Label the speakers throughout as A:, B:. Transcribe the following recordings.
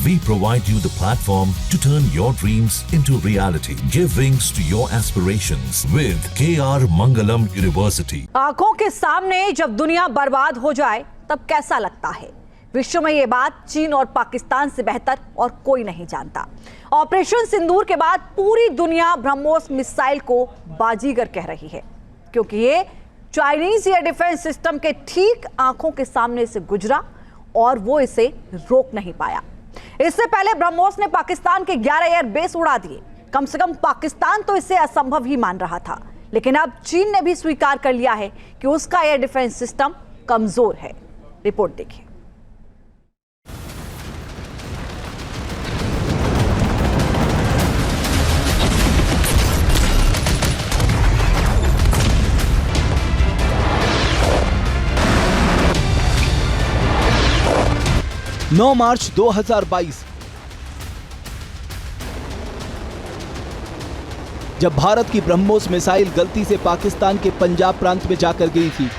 A: We provide you the platform to turn your dreams into reality. Give wings to your aspirations with KR Mangalam University.
B: आंखों के सामने जब दुनिया बर्बाद हो जाए तब कैसा लगता है? विश्व में ये बात चीन और पाकिस्तान से बेहतर और कोई नहीं जानता। ऑपरेशन सिंदूर के बाद पूरी दुनिया ब्रह्मोस मिसाइल को बाजीगर कह रही है, क्योंकि ये चाइनीज एयर डिफेंस सिस्टम के ठीक आंखों के सामने से गुजरा और वो इसे रोक नहीं पाया। इससे पहले ब्रह्मोस ने पाकिस्तान के 11 एयर बेस उड़ा दिए। कम से कम पाकिस्तान तो इसे असंभव ही मान रहा था, लेकिन अब चीन ने भी स्वीकार कर लिया है कि उसका एयर डिफेंस सिस्टम कमजोर है। रिपोर्ट देखिए।
C: नौ मार्च 2022 जब भारत की ब्रह्मोस मिसाइल गलती से पाकिस्तान के पंजाब प्रांत में जाकर गिरी थी।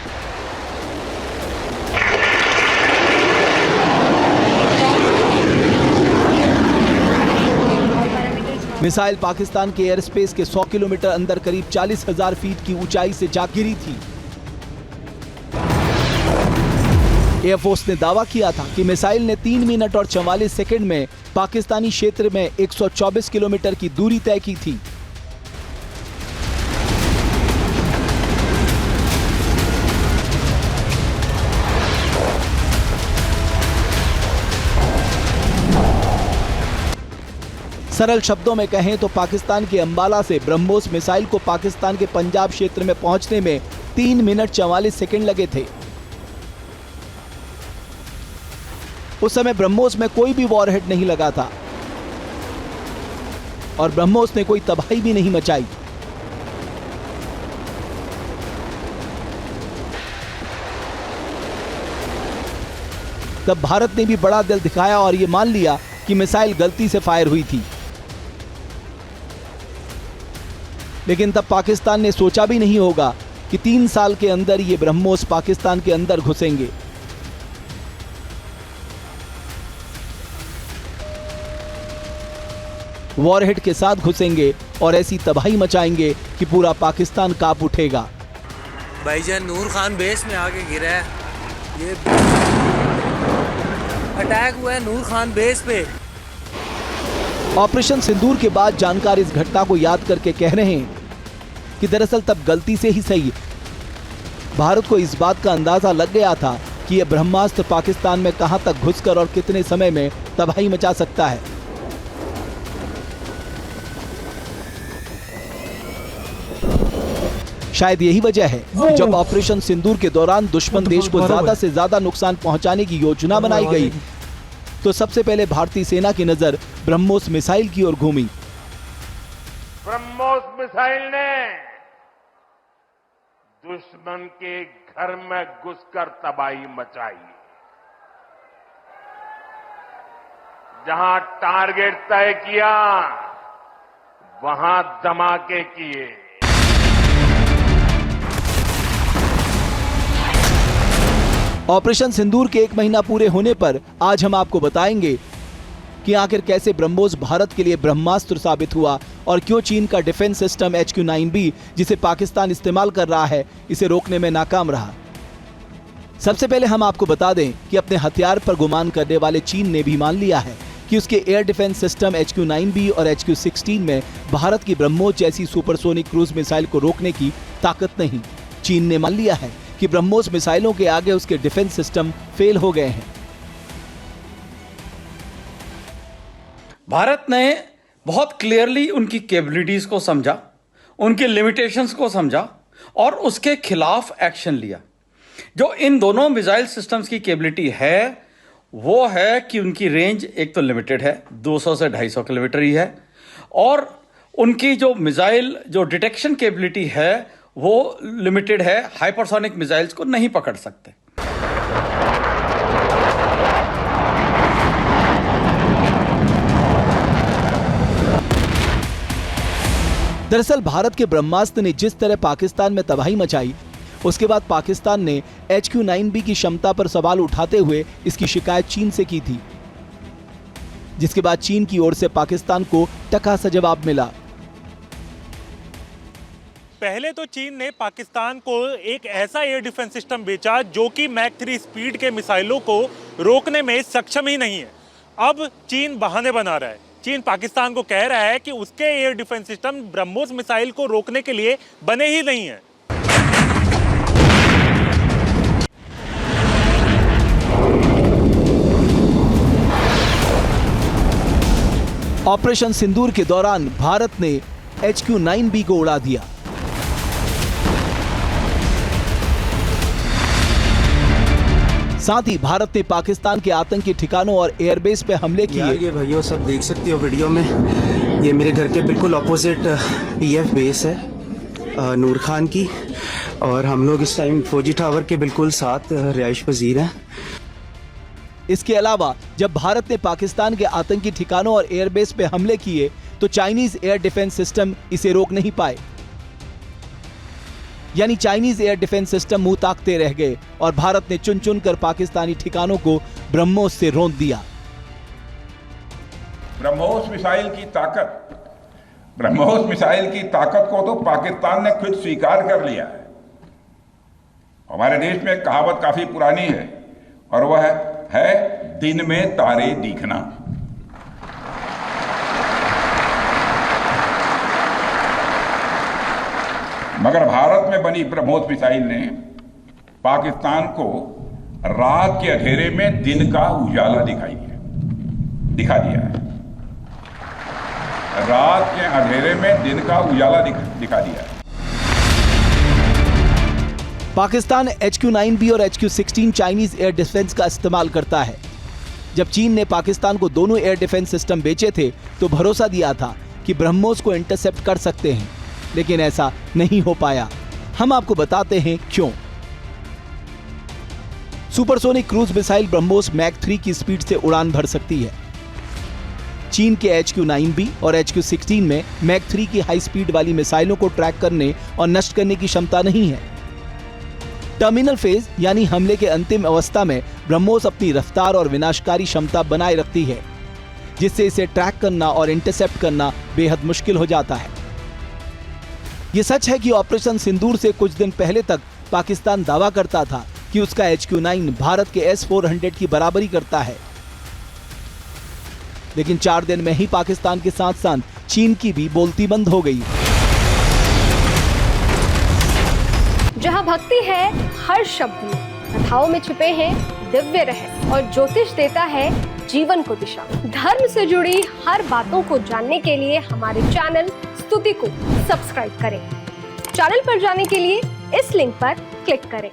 C: मिसाइल पाकिस्तान के एयर स्पेस के 100 किलोमीटर अंदर करीब 40,000 फीट की ऊंचाई से जा गिरी थी। एयरफोर्स ने दावा किया था कि मिसाइल ने 3 मिनट और 44 सेकंड में पाकिस्तानी क्षेत्र में 124 किलोमीटर की दूरी तय की थी। सरल शब्दों में कहें तो पाकिस्तान के अंबाला से ब्रह्मोस मिसाइल को पाकिस्तान के पंजाब क्षेत्र में पहुंचने में 3 मिनट 44 सेकंड लगे थे। उस समय ब्रह्मोस में कोई भी वॉरहेड नहीं लगा था और ब्रह्मोस ने कोई तबाही भी नहीं मचाई। तब भारत ने भी बड़ा दिल दिखाया और यह मान लिया कि मिसाइल गलती से फायर हुई थी। लेकिन तब पाकिस्तान ने सोचा भी नहीं होगा कि 3 साल के अंदर ये ब्रह्मोस पाकिस्तान के अंदर घुसेंगे। वॉरहेड के साथ घुसेंगे और ऐसी तबाही मचाएंगे कि पूरा पाकिस्तान कांप उठेगा।
D: भाईजान नूर खान बेस में आके गिरा है। ये अटैक हुआ है नूर खान बेस पे।
C: ऑपरेशन सिंदूर के बाद जानकार इस घटना को याद करके कह रहे हैं कि दरअसल तब गलती से ही सही भारत को इस बात का अंदाजा लग गया था कि यह ब्रह्मास्त्र पाकिस्तान में कहां तक घुसकर और कितने समय में तबाही मचा सकता है। शायद यही वजह है कि जब ऑपरेशन सिंदूर के दौरान दुश्मन देश को ज्यादा से ज्यादा नुकसान पहुंचाने की योजना बनाई गई तो सबसे पहले भारतीय सेना की नजर ब्रह्मोस मिसाइल की ओर घूमी।
E: ब्रह्मोस मिसाइल ने दुश्मन के घर में घुसकर तबाही मचाई। जहां टारगेट तय किया वहां धमाके किए।
C: ऑपरेशन सिंदूर के 1 महीना पूरे होने पर आज हम आपको बताएंगे कि आखिर कैसे ब्रह्मोस भारत के लिए ब्रह्मास्त्र साबित हुआ और क्यों चीन का डिफेंस सिस्टम HQ-9B जिसे पाकिस्तान इस्तेमाल कर रहा है इसे रोकने में नाकाम रहा। सबसे पहले हम आपको बता दें कि अपने हथियार पर गुमान करने वाले चीन ने भी मान लिया है कि उसके एयर डिफेंस सिस्टम HQ-9B और HQ-16 में भारत की ब्रह्मोस जैसी सुपरसोनिक क्रूज मिसाइल को रोकने की ताकत नहीं। चीन ने मान लिया है कि ब्रह्मोस मिसाइलों के आगे उसके डिफेंस सिस्टम फेल हो गए हैं।
F: भारत ने बहुत क्लियरली उनकी कैपेबिलिटीज को समझा, उनके लिमिटेशंस को समझा और उसके खिलाफ एक्शन लिया। जो इन दोनों मिसाइल सिस्टम्स की कैपेबिलिटी है वो है कि उनकी रेंज एक तो लिमिटेड है, 200 से 250 किलोमीटर ही है, और उनकी जो मिसाइल जो डिटेक्शन कैपेबिलिटी है वो लिमिटेड है, हाइपरसोनिक मिसाइल्स को नहीं पकड़ सकते।
C: दरअसल भारत के ब्रह्मास्त्र ने जिस तरह पाकिस्तान में तबाही मचाई, उसके बाद पाकिस्तान ने HQ-9B की क्षमता पर सवाल उठाते हुए इसकी शिकायत चीन से की थी। जिसके बाद चीन की ओर से पाकिस्तान को टका सा जवाब मिला।
G: पहले तो चीन ने पाकिस्तान को एक ऐसा एयर डिफेंस सिस्टम बेचा जो कि मैक 3 स्पीड के मिसाइलों को रोकने में सक्षम ही नहीं है। अब चीन बहाने बना रहा है। चीन पाकिस्तान को कह रहा है कि उसके air defence system BrahMos missile को रोकने के लिए बने ही नहीं है।
C: ऑपरेशन सिंदूर के दौरान भारत ने HQ-9B को उड़ा दिया। साथ ही भारत ने पाकिस्तान के आतंकी ठिकानों और एयरबेस पे हमले किए।
H: ये भैया सब देख सकते हो वीडियो में, ये मेरे घर के बिल्कुल ऑपोजिट PF बेस है नूर खान की, और हम लोग इस टाइम फौजी टावर के बिल्कुल साथ रिहाइश पजीर हैं।
C: इसके अलावा जब भारत ने पाकिस्तान के आतंकी ठिकानों और एयरबेस पे हमले किए तो चाइनीज एयर डिफेंस सिस्टम इसे रोक नहीं पाए, यानी चाइनीज एयर डिफेंस सिस्टम मुंह ताकते रह गए और भारत ने चुन चुन कर पाकिस्तानी ठिकानों को ब्रह्मोस से रौंद दिया।
I: ब्रह्मोस मिसाइल की ताकत को तो पाकिस्तान ने खुद स्वीकार कर लिया है। हमारे देश में एक कहावत काफी पुरानी है और वह है दिन में तारे दिखना। मगर भारत में बनी ब्रह्मोस मिसाइल ने पाकिस्तान को रात के अंधेरे में दिन का उजाला दिखा दिया है। रात के अंधेरे में दिन का उजाला दिखा दिया है।
C: पाकिस्तान HQ-9B और HQ-16 चाइनीज एयर डिफेंस का इस्तेमाल करता है। जब चीन ने पाकिस्तान को दोनों एयर डिफेंस सिस्टम बेचे थे तो भरोसा दिया था कि ब्रह्मोस को इंटरसेप्ट कर सकते हैं, लेकिन ऐसा नहीं हो पाया। हम आपको बताते हैं क्यों। Supersonic cruise missile BrahMos Mach 3 की स्पीड से उड़ान भर सकती है। चीन के HQ-9B और HQ-16 में मैक 3 की हाई स्पीड वाली मिसाइलों को ट्रैक करने और नष्ट करने की क्षमता नहीं है। टर्मिनल फेज यानी हमले के अंतिम अवस्था में ब्रह्मोस अपनी रफ्तार और विनाशकारी क्षमता बनाए रखती है, जिससे इसे ट्रैक करना और इंटरसेप्ट करना बेहद मुश्किल हो जाता है। यह सच है कि ऑपरेशन सिंदूर से कुछ दिन पहले तक पाकिस्तान दावा करता था कि उसका HQ-9 भारत के S-400 की बराबरी करता है, लेकिन 4 दिन में ही पाकिस्तान के साथ साथ चीन की भी बोलती बंद हो गई।
J: जहाँ भक्ति है हर शब्द में, कथाओं में छुपे हैं दिव्य रहस्य और ज्योतिष देता है जीवन को दिशा। धर्म से जुड़ी हर बातों को जानने के लिए हमारे चैनल स्तुति को सब्सक्राइब करें। चैनल पर जाने के लिए इस लिंक पर क्लिक करें।